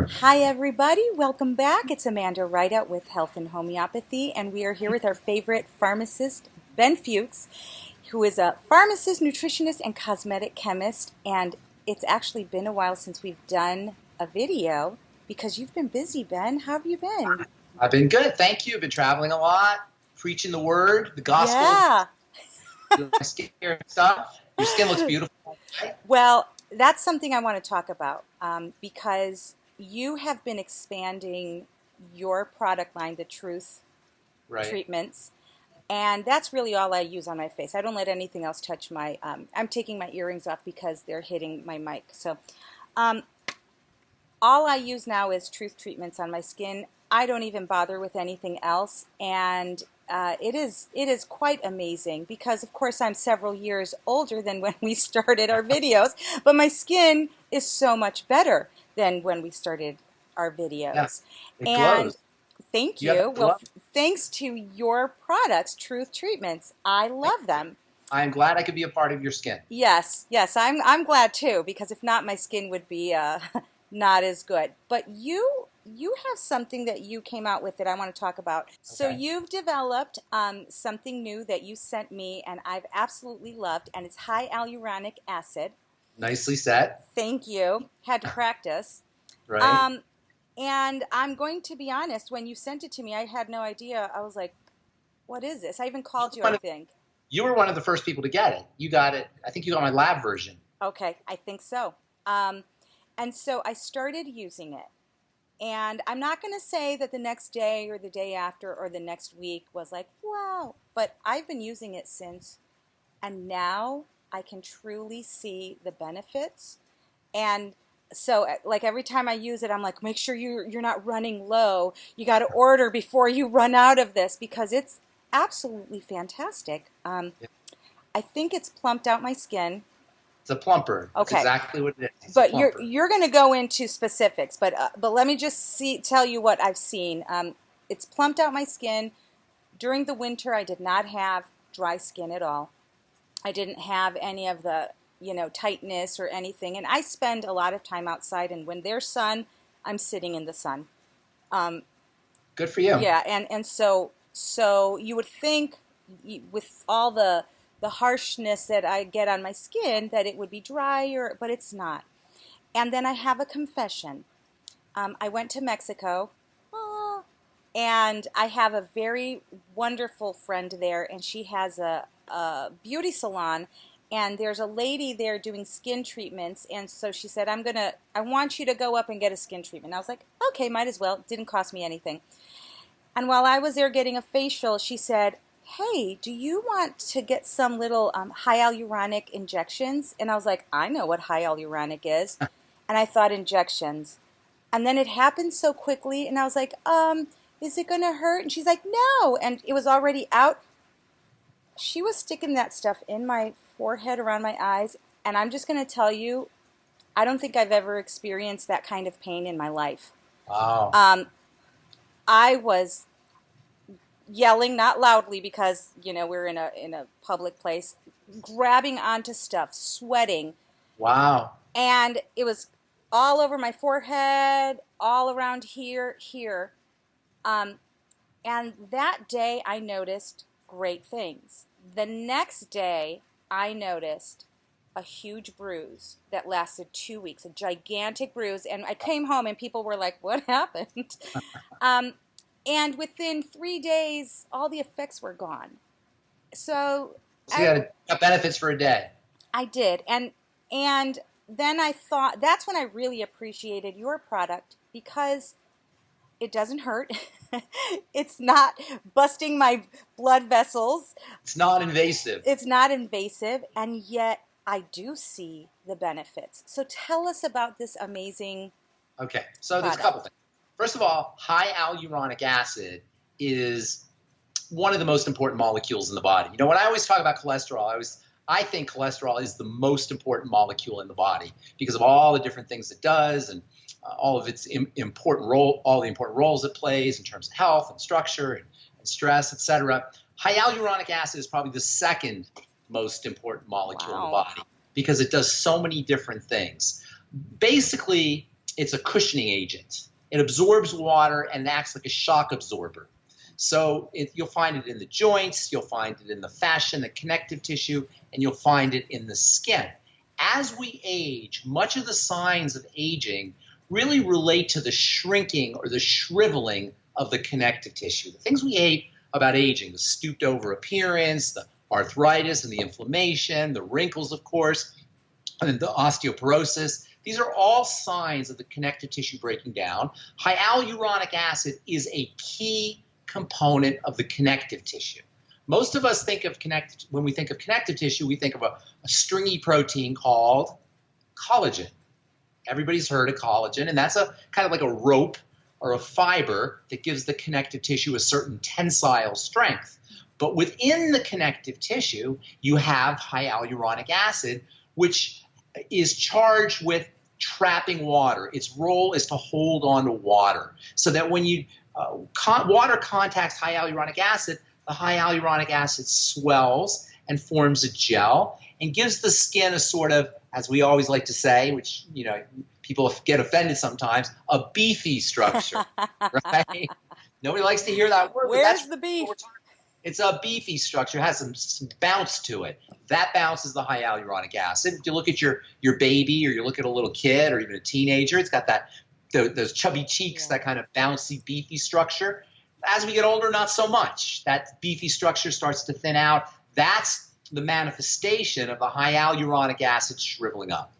Hi, everybody. Welcome back. It's Amanda Ridout with Health and Homeopathy, and we are here with our favorite pharmacist, Ben Fuchs, who is a pharmacist, nutritionist, and cosmetic chemist. And it's actually been a while since we've done a video because you've been busy, Ben. How have you been? I've been good, thank you. I've been traveling a lot, preaching the word, the gospel, Yeah. doing my skincare and stuff. Your skin looks beautiful. Right? Well, that's something I want to talk about because you have been expanding your product line, the Truth Right. Treatments. And that's really all I use on my face. I don't let anything else touch my, I'm taking my earrings off because they're hitting my mic. So um, all I use now is Truth Treatments on my skin. I don't even bother with anything else. And it is quite amazing because, of course, I'm several years older than when we started our videos. But my skin is so much better than when we started our Yeah, videos. it And glows. thank You have a you. Well, glow. thanks to your products, Truth Treatments, I love them. I'm glad I could be a part of your skin. Yes, yes, I'm glad too because if not, my skin would be not as good. But you have something that you came out with that I want to talk about. So Okay. you've developed something new that you sent me, and I've absolutely loved, and it's hyaluronic acid. Nicely set. Thank you. Had to practice. Right. Um, and I'm going to be honest, when you sent it to me, I had no idea. I was like, what is this? I even You called were you, one I of, think. you were one of the first people to get it. You got it. I think you got my lab version. Okay, I think so. And so I started using it. And I'm not going to say that the next day or the day after or the next week was like, wow, but I've been using it since. And now I can truly see the benefits. And so, like every time I use it, I'm like, make sure you're not running low. You got to order before you run out of this because it's absolutely fantastic. Yeah. I think it's plumped out my skin. It's a plumper. That's Okay, exactly what it is. It's a but you're plumper. you're going to go into specifics. But let me just tell you what I've seen. It's plumped out my skin. During the winter, I did not have dry skin at all. I didn't have any of the, tightness or anything. And I spend a lot of time outside, and when there's sun, I'm sitting in the sun. Um, Good for you. yeah, and so you would think with all the harshness that I get on my skin that it would be drier, but it's not. And then I have a confession. I went to Mexico, ah, and I have a very wonderful friend there, and she has a beauty salon, and there's a lady there doing skin treatments, and so she said, I want you to go up and get a skin treatment. I was like, okay, might as well. It didn't cost me anything. And while I was there getting a facial, she said, hey, do you want to get some little hyaluronic injections? And I was like, I know what hyaluronic is. And I thought injections. And then it happened so quickly, and I was like, is it going to hurt? And she's like, no. And it was already out. She was sticking that stuff in my forehead, around my eyes, and I'm just going to tell you, I don't think I've ever experienced that kind of pain in my life. Wow. I was yelling, not loudly because, we're in a public place, grabbing onto stuff, sweating, Wow. and it was all over my forehead, all around here. And that day I noticed great things. The next day I noticed a huge bruise that lasted 2 weeks, a gigantic bruise. And I came home and people were like, what happened? And within 3 days, all the effects were gone. So So you got benefits for a day. I did. And then I thought, that's when I really appreciated your product because it doesn't hurt. It's not busting my blood vessels. It's not invasive. It's not invasive, and yet I do see the benefits. So tell us about this amazing Okay, so there's a product. couple things. First of all, hyaluronic acid is one of the most important molecules in the body. When I always talk about cholesterol, I think cholesterol is the most important molecule in the body because of all the different things it does and all of its important role, all the important roles it plays in terms of health and structure and stress, etc. Hyaluronic acid is probably the second most important molecule in the Wow. body because it does so many different things. Basically, it's a cushioning agent. It absorbs water and acts like a shock absorber. So you'll find it in the joints, you'll find it in the fascia, the connective tissue, and you'll find it in the skin. As we age, much of the signs of aging really relate to the shrinking or the shriveling of the connective tissue. The things we hate about aging, the stooped over appearance, the arthritis and the inflammation, the wrinkles, of course, and the osteoporosis. These are all signs of the connective tissue breaking down. Hyaluronic acid is a key component of the connective tissue. Most of us think of when we think of connective tissue, we think of a stringy protein called collagen. Everybody's heard of collagen, and that's a kind of like a rope or a fiber that gives the connective tissue a certain tensile strength. But within the connective tissue, you have hyaluronic acid, which is charged with trapping water. Its role is to hold on to water, so that when you water contacts hyaluronic acid, the hyaluronic acid swells and forms a gel and gives the skin a sort of, as we always like to say, which, you know, people get offended sometimes, a beefy structure, right? Nobody likes to hear that word. Where's the beef? It's a beefy structure. It has some bounce to it. That bounce is the hyaluronic acid. If you look at your baby, or you look at a little kid or even a teenager, it's got those chubby cheeks, that kind of bouncy, beefy structure. As we get older, not so much. That beefy structure starts to thin out. That's the manifestation of the hyaluronic acid shriveling up.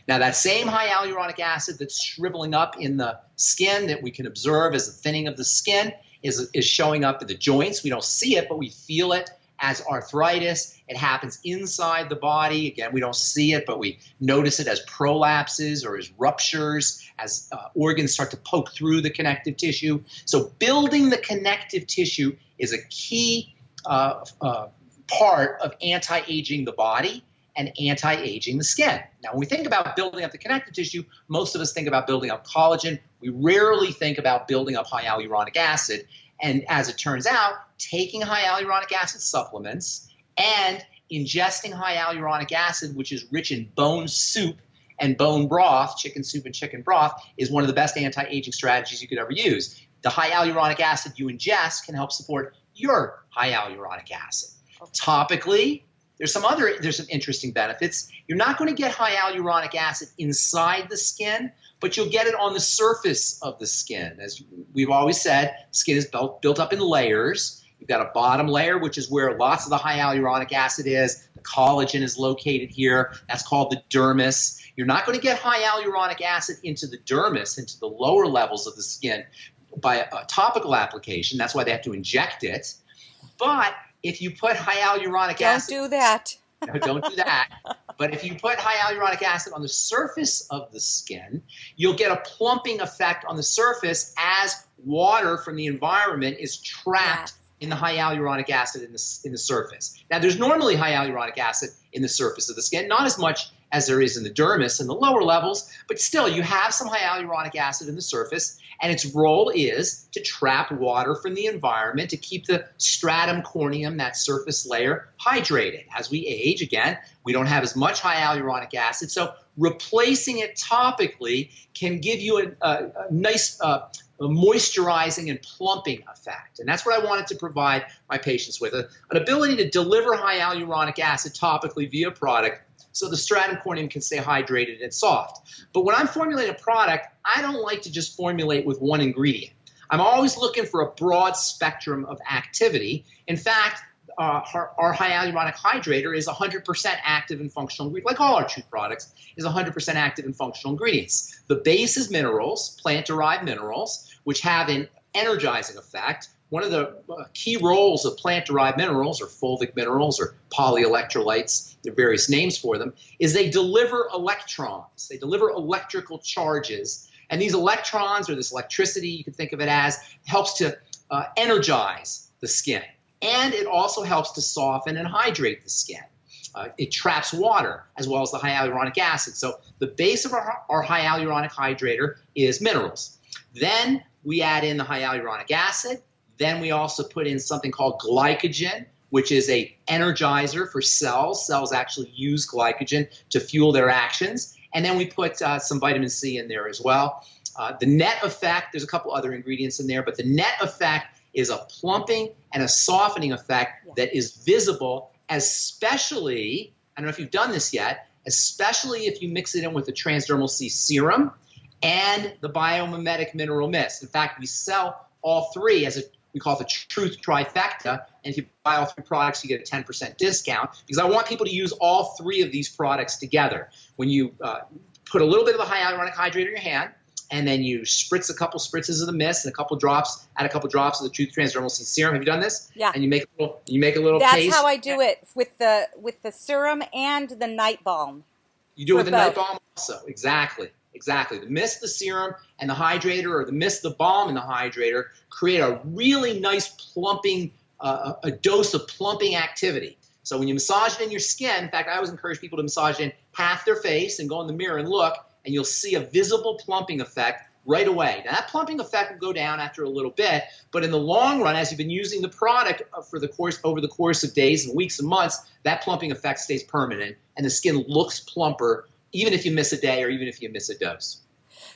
Now, that same hyaluronic acid that's shriveling up in the skin that we can observe as the thinning of the skin is showing up in the joints. We don't see it, but we feel it as arthritis. It happens inside the body. Again, we don't see it, but we notice it as prolapses or as ruptures, as organs start to poke through the connective tissue. So building the connective tissue is a key part of anti-aging the body and anti-aging the skin. Now, when we think about building up the connective tissue, most of us think about building up collagen. We rarely think about building up hyaluronic acid. And as it turns out, taking hyaluronic acid supplements and ingesting hyaluronic acid, which is rich in bone soup and bone broth, chicken soup and chicken broth, is one of the best anti-aging strategies you could ever use. The hyaluronic acid you ingest can help support your hyaluronic acid. Topically, there's some interesting benefits. You're not going to get hyaluronic acid inside the skin, but you'll get it on the surface of the skin. As we've always said, skin is built up in layers. You've got a bottom layer, which is where lots of the hyaluronic acid is. The collagen is located here. That's called the dermis. You're not going to get hyaluronic acid into the dermis, into the lower levels of the skin, by a topical application. That's why they have to inject it. But if you put hyaluronic acid... Don't do that. No, don't do that. But if you put hyaluronic acid on the surface of the skin, you'll get a plumping effect on the surface as water from the environment is trapped in the hyaluronic acid in the surface. Now, there's normally hyaluronic acid in the surface of the skin, not as much as there is in the dermis and the lower levels, but still you have some hyaluronic acid in the surface, and its role is to trap water from the environment to keep the stratum corneum, that surface layer, hydrated. As we age, again, we don't have as much hyaluronic acid, so replacing it topically can give you a nice moisturizing and plumping effect. And that's what I wanted to provide my patients with, an ability to deliver hyaluronic acid topically via product so the stratum corneum can stay hydrated and soft. But when I'm formulating a product, I don't like to just formulate with one ingredient. I'm always looking for a broad spectrum of activity. In fact, our hyaluronic hydrator is 100% active and functional ingredient, like all our Truth products, is 100% active and functional ingredients. The base is minerals, plant-derived minerals, which have an energizing effect. One of the key roles of plant-derived minerals, or fulvic minerals, or polyelectrolytes, there are various names for them, is they deliver electrons. They deliver electrical charges. And these electrons, or this electricity, you can think of it as, helps to energize the skin. And it also helps to soften and hydrate the skin. It traps water as well as the hyaluronic acid. So the base of our hyaluronic hydrator is minerals. Then we add in the hyaluronic acid. Then we also put in something called glycogen, which is an energizer for cells. Cells actually use glycogen to fuel their actions. And then we put some vitamin C in there as well. The net effect, there's a couple other ingredients in there, but the net effect is a plumping and a softening effect that is visible, especially, I don't know if you've done this yet, especially if you mix it in with the transdermal C serum and the biomimetic mineral mist. In fact, we sell all three as we call it the Truth Trifecta, and if you buy all three products, you get a 10% discount, because I want people to use all three of these products together. When you put a little bit of the hyaluronic hydrate in your hand, and then you spritz a couple spritzes of the mist and a couple drops, add a couple drops of the Truth Transdermal C serum. Have you done this? Yeah. And you make a little That's paste. how I do it with the serum and the night balm. You do it with the night both. balm also. Exactly. The mist, the serum, and the hydrator, or the mist, the balm, and the hydrator create a really nice plumping, a dose of plumping activity. So when you massage it in your skin, in fact, I always encourage people to massage in half their face and go in the mirror and look, and you'll see a visible plumping effect right away. Now, that plumping effect will go down after a little bit, but in the long run, as you've been using the product over the course of days and weeks and months, that plumping effect stays permanent, and the skin looks plumper, even if you miss a day or even if you miss a dose.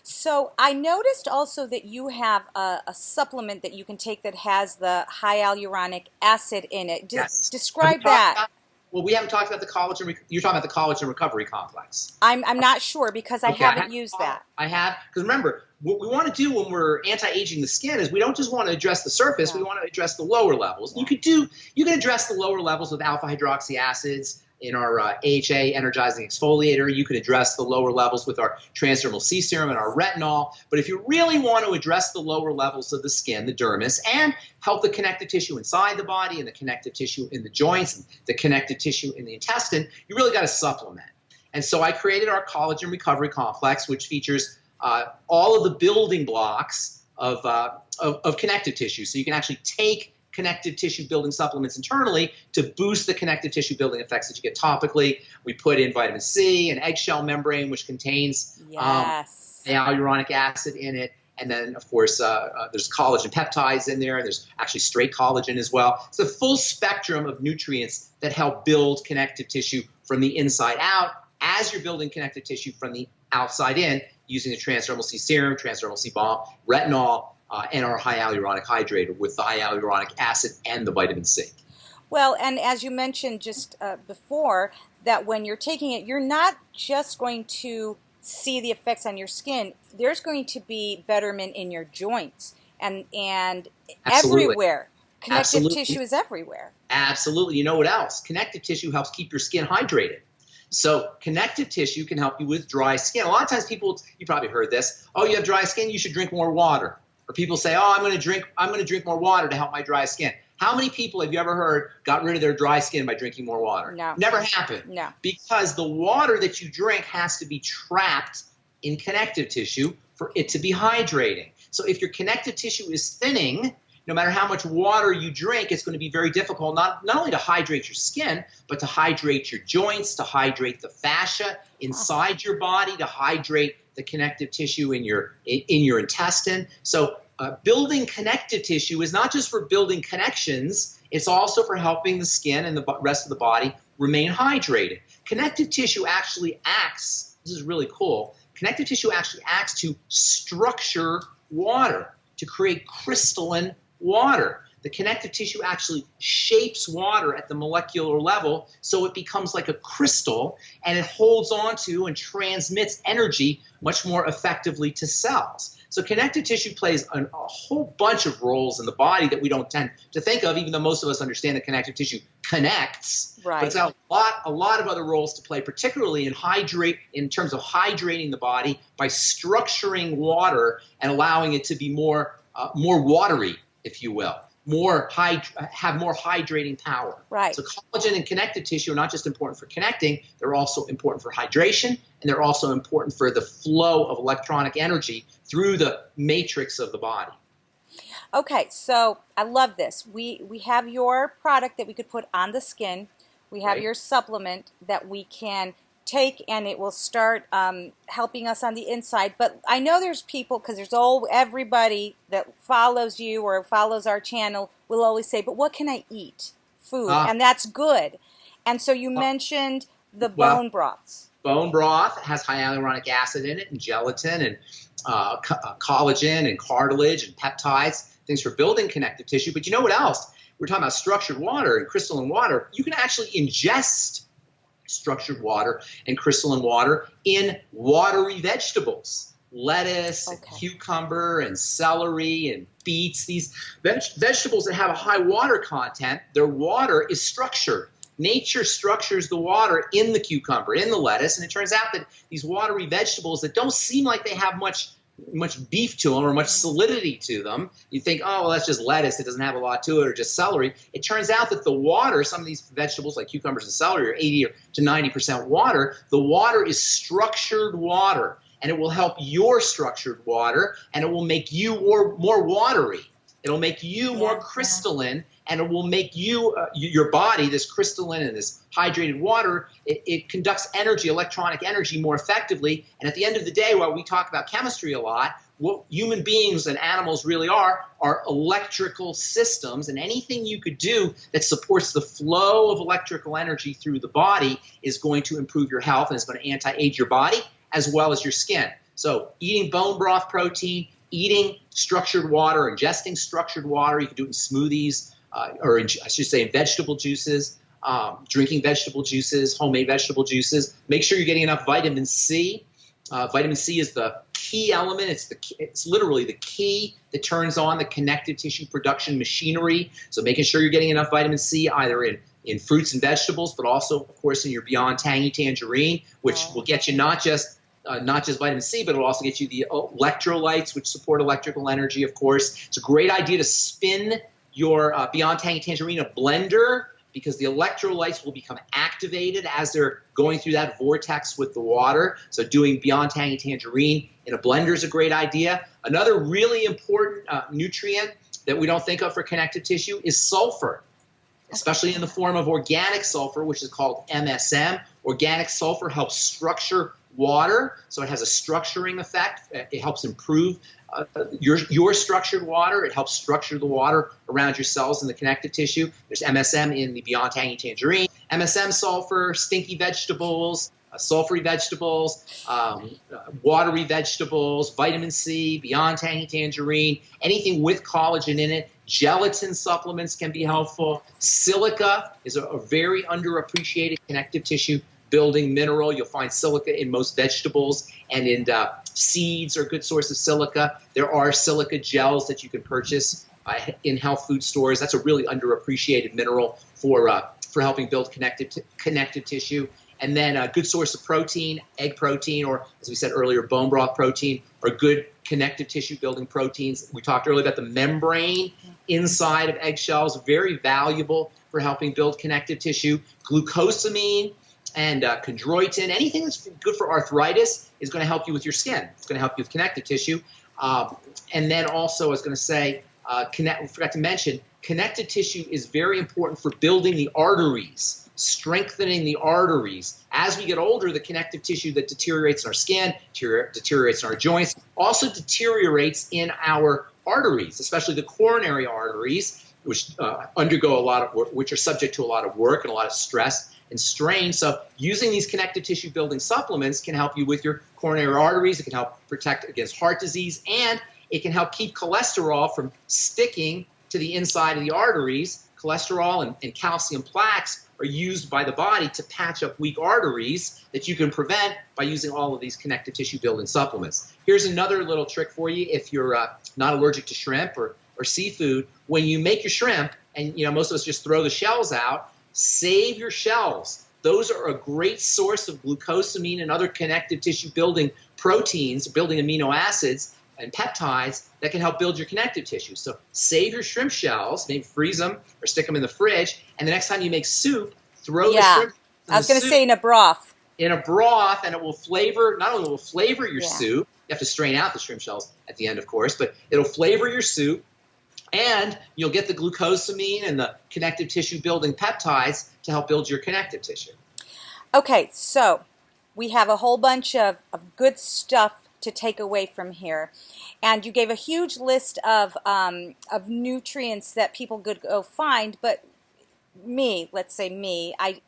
So I noticed also that you have a supplement that you can take that has the hyaluronic acid in it. Yes. Describe that. Well, we haven't talked about the collagen. You're talking about the collagen recovery complex. I'm not sure because I haven't used that. I have, because remember, what we want to do when we're anti-aging the skin is we don't just want to address the surface. We want to address the lower levels. You can address the lower levels with alpha hydroxy acids in our AHA energizing exfoliator. You can address the lower levels with our transdermal C serum and our retinol. But if you really want to address the lower levels of the skin, the dermis, and help the connective tissue inside the body and the connective tissue in the joints and the connective tissue in the intestine, you really got to supplement. And so I created our collagen recovery complex, which features all of the building blocks of connective tissue. So you can actually take connective tissue building supplements internally to boost the connective tissue building effects that you get topically. We put in vitamin C, an eggshell membrane, which contains hyaluronic acid in it. And then, of course, there's collagen peptides in there. There's actually straight collagen as well. It's a full spectrum of nutrients that help build connective tissue from the inside out as you're building connective tissue from the outside in using the transdermal C serum, transdermal C balm, retinol, and our hyaluronic hydrator with the hyaluronic acid and the vitamin C. Well, and as you mentioned just before, that when you're taking it, you're not just going to see the effects on your skin. There's going to be betterment in your joints and everywhere. Connective tissue is everywhere. Absolutely. You know what else? Connective tissue helps keep your skin hydrated. So connective tissue can help you with dry skin. A lot of times people, you probably heard this, oh, you have dry skin, you should drink more water. Or people say, oh, I'm going to drink more water to help my dry skin. How many people have you ever heard got rid of their dry skin by drinking more water? No. Never happened. No. Because the water that you drink has to be trapped in connective tissue for it to be hydrating. So if your connective tissue is thinning, no matter how much water you drink, it's going to be very difficult not only to hydrate your skin, but to hydrate your joints, to hydrate the fascia inside your body, to hydrate the connective tissue in your intestine. So building connective tissue is not just for building connections, it's also for helping the skin and the rest of the body remain hydrated. Connective tissue actually acts, this is really cool, connective tissue actually acts to structure water, to create crystalline water. The connective tissue actually shapes water at the molecular level so it becomes like a crystal, and it holds on to and transmits energy much more effectively to cells. So connective tissue plays a whole bunch of roles in the body that we don't tend to think of, even though most of us understand that connective tissue connects. Right. But it's got a lot of other roles to play, particularly in terms of hydrating the body by structuring water and allowing it to be more watery, if you will. Have more hydrating power. Right. So collagen and connective tissue are not just important for connecting, they're also important for hydration, and they're also important for the flow of electronic energy through the matrix of the body. Okay, so I love this. We have your product that we could put on the skin. We have your supplement that we can take, and it will start helping us on the inside. But I know there's people, because everybody that follows you or follows our channel will always say, but what can I eat? Food, and that's good. And so you mentioned the bone broths. Bone broth has hyaluronic acid in it and gelatin and collagen and cartilage and peptides, things for building connective tissue. But you know what else? We're talking about structured water and crystalline water. You can actually ingest structured water and crystalline water in watery vegetables. Lettuce, and cucumber, and celery, and beets. These vegetables that have a high water content, their water is structured. Nature structures the water in the cucumber, in the lettuce, and it turns out that these watery vegetables that don't seem like they have much beef to them or much solidity to them, you think, oh, well, that's just lettuce, it doesn't have a lot to it, or just celery. It turns out that the water, some of these vegetables like cucumbers and celery are 80 to 90% water. The water is structured water, and it will help your structured water, and it will make you more watery. It'll make you more crystalline, and it will make you, your body, this crystalline and this hydrated water, it conducts energy, electronic energy more effectively. And at the end of the day, while we talk about chemistry a lot, what human beings and animals really are electrical systems. And anything you could do that supports the flow of electrical energy through the body is going to improve your health, and it's going to anti-age your body as well as your skin. So eating bone broth protein, eating structured water, ingesting structured water, you can do it in smoothies, or I should say in vegetable juices, drinking vegetable juices, homemade vegetable juices. Make sure you're getting enough vitamin C. Vitamin C is the key element. It's literally the key that turns on the connective tissue production machinery. So making sure you're getting enough vitamin C either in fruits and vegetables, but also, of course, in your Beyond Tangy Tangerine, which will get you not just vitamin C, but it'll also get you the electrolytes, which support electrical energy, of course. It's a great idea to spin your Beyond Tangy Tangerine in a blender, because the electrolytes will become activated as they're going through that vortex with the water. So doing Beyond Tangy Tangerine in a blender is a great idea. Another really important nutrient that we don't think of for connective tissue is sulfur, especially in the form of organic sulfur, which is called MSM. Organic sulfur helps structure water, so it has a structuring effect. It helps improve your structured water. It helps structure the water around your cells in the connective tissue. There's MSM in the Beyond Tangy Tangerine. MSM sulfur, stinky vegetables, sulfury vegetables, watery vegetables, vitamin C, Beyond Tangy Tangerine, anything with collagen in it. Gelatin supplements can be helpful. Silica is a very underappreciated connective tissue building mineral. You'll find silica in most vegetables, and in seeds are a good source of silica. There are silica gels that you can purchase in health food stores. That's a really underappreciated mineral for helping build connective tissue. And then a good source of protein, egg protein, or as we said earlier, bone broth protein, are good connective tissue building proteins. We talked earlier about the membrane inside of eggshells, very valuable for helping build connective tissue. Glucosamine and chondroitin, anything that's good for arthritis is going to help you with your skin. It's going to help you with connective tissue. And then also, I was going to say, I forgot to mention, connective tissue is very important for building the arteries, strengthening the arteries. As we get older, the connective tissue that deteriorates in our skin, deteriorates in our joints, also deteriorates in our arteries, especially the coronary arteries, which undergo a lot of work, which are subject to a lot of work and a lot of stress and strain. So using these connective tissue building supplements can help you with your coronary arteries. It can help protect against heart disease, and it can help keep cholesterol from sticking to the inside of the arteries. Cholesterol and calcium plaques are used by the body to patch up weak arteries that you can prevent by using all of these connective tissue building supplements. Here's another little trick for you if you're not allergic to shrimp or seafood. When you make your shrimp, and most of us just throw the shells out, save your shells. Those are a great source of glucosamine and other connective tissue building proteins, building amino acids and peptides that can help build your connective tissue. So save your shrimp shells, maybe freeze them or stick them in the fridge, and the next time you make soup, throw the shrimp in I was going to say in a broth. In a broth, and it will flavor, not only will it flavor your soup, you have to strain out the shrimp shells at the end, of course, but it'll flavor your soup, and you'll get the glucosamine and the connective tissue building peptides to help build your connective tissue. Okay, so we have a whole bunch of good stuff to take away from here. And you gave a huge list of nutrients that people could go find, but let's say me, I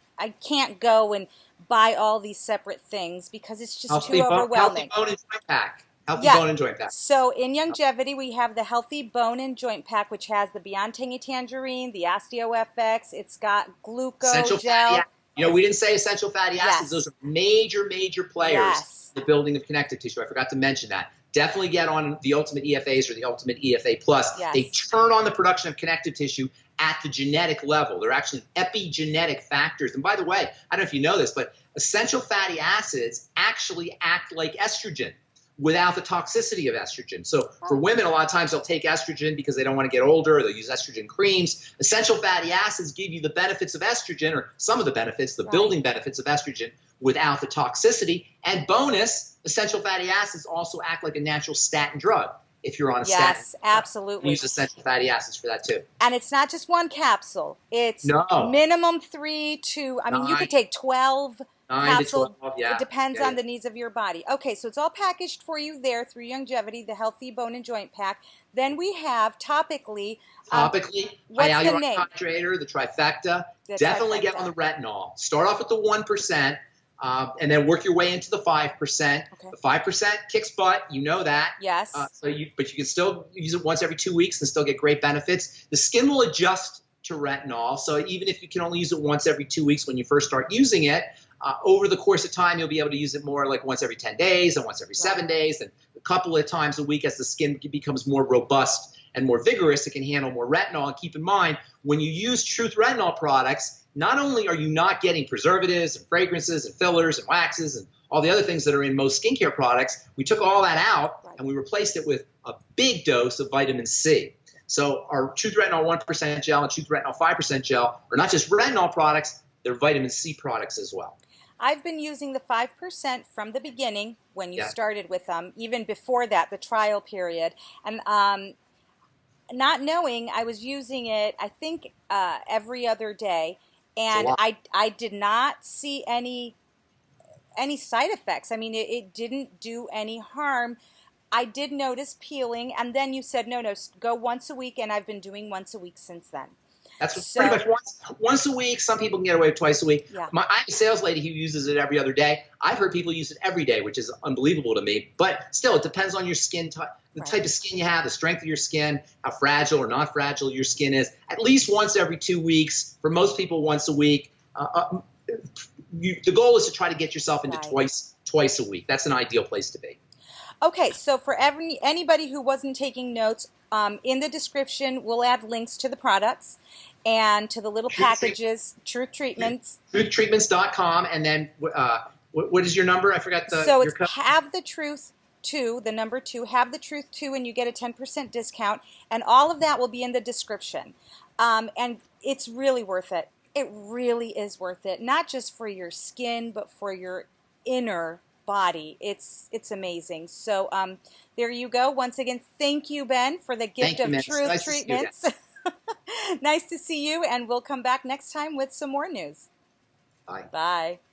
can't go and buy all these separate things because it's just too overwhelming. Healthy bone and joint pack. Healthy Yeah. bone and joint pack. So in longevity, we have the Healthy Bone and Joint Pack, which has the Beyond Tangy Tangerine, the OsteoFX. It's got Essential glucogel. fatty acids. You know, we didn't say essential fatty acids. Yes. Those are major players Yes. in the building of connective tissue. I forgot to mention that. Definitely get on the Ultimate EFAs or the Ultimate EFA Plus. Yes. They turn on the production of connective tissue at the genetic level. They're actually epigenetic factors. And by the way, I don't know if you know this, but essential fatty acids actually act like estrogen without the toxicity of estrogen. So for women, a lot of times they'll take estrogen because they don't want to get older, or they'll use estrogen creams. Essential fatty acids give you the benefits of estrogen, or some of the benefits, the building benefits of estrogen, without the toxicity. And bonus, essential fatty acids also act like a natural statin drug. If you're on a statin. Yes, absolutely. Use essential fatty acids for that too. And it's not just one capsule. It's minimum 3 to, I mean, you could take 12 capsules. 12, yeah. It depends on the needs of your body. Okay, so it's all packaged for you there through longevity, the Healthy Bone and Joint Pack. Then we have topically. What's the name? Hyaluronic the Trifecta. Definitely get on the retinol. Start off with the 1%. And then work your way into the 5%. Okay. The 5% kicks butt. You know that. Yes. But you can still use it once every 2 weeks and still get great benefits. The skin will adjust to retinol. So even if you can only use it once every 2 weeks when you first start using it, over the course of time, you'll be able to use it more like once every 10 days and once every 7 days and a couple of times a week as the skin becomes more robust and more vigorous. It can handle more retinol. And keep in mind, when you use Truth Retinol products, not only are you not getting preservatives and fragrances and fillers and waxes and all the other things that are in most skincare products, we took all that out and we replaced it with a big dose of vitamin C. So our Truth Retinol 1% gel and Truth Retinol 5% gel are not just retinol products, they're vitamin C products as well. I've been using the 5% from the beginning when you started with them, even before that, the trial period. And not knowing, I was using it, I think, every other day. And I did not see any side effects. I mean, it didn't do any harm. I did notice peeling, and then you said, no, go once a week, and I've been doing once a week since then. That's pretty much once a week. Some people can get away with twice a week. Yeah. I have a sales lady who uses it every other day. I've heard people use it every day, which is unbelievable to me. But still, it depends on your skin type, the type of skin you have, the strength of your skin, how fragile or not fragile your skin is. At least once every 2 weeks. For most people, once a week. The goal is to try to get yourself into twice a week. That's an ideal place to be. Okay, so for anybody who wasn't taking notes, in the description, we'll add links to the products and to the little packages, Truth Treatments. TruthTreatments.com, and then what is your number? I forgot the. So it's Have the Truth 2, the number 2, Have the Truth 2, and you get a 10% discount. And all of that will be in the description. And it's really worth it. It really is worth it, not just for your skin, but for your inner body. It's amazing. So there you go. Once again, thank you, Ben, for the gift of Truth Treatments. Nice to see you, and we'll come back next time with some more news. Bye. Bye.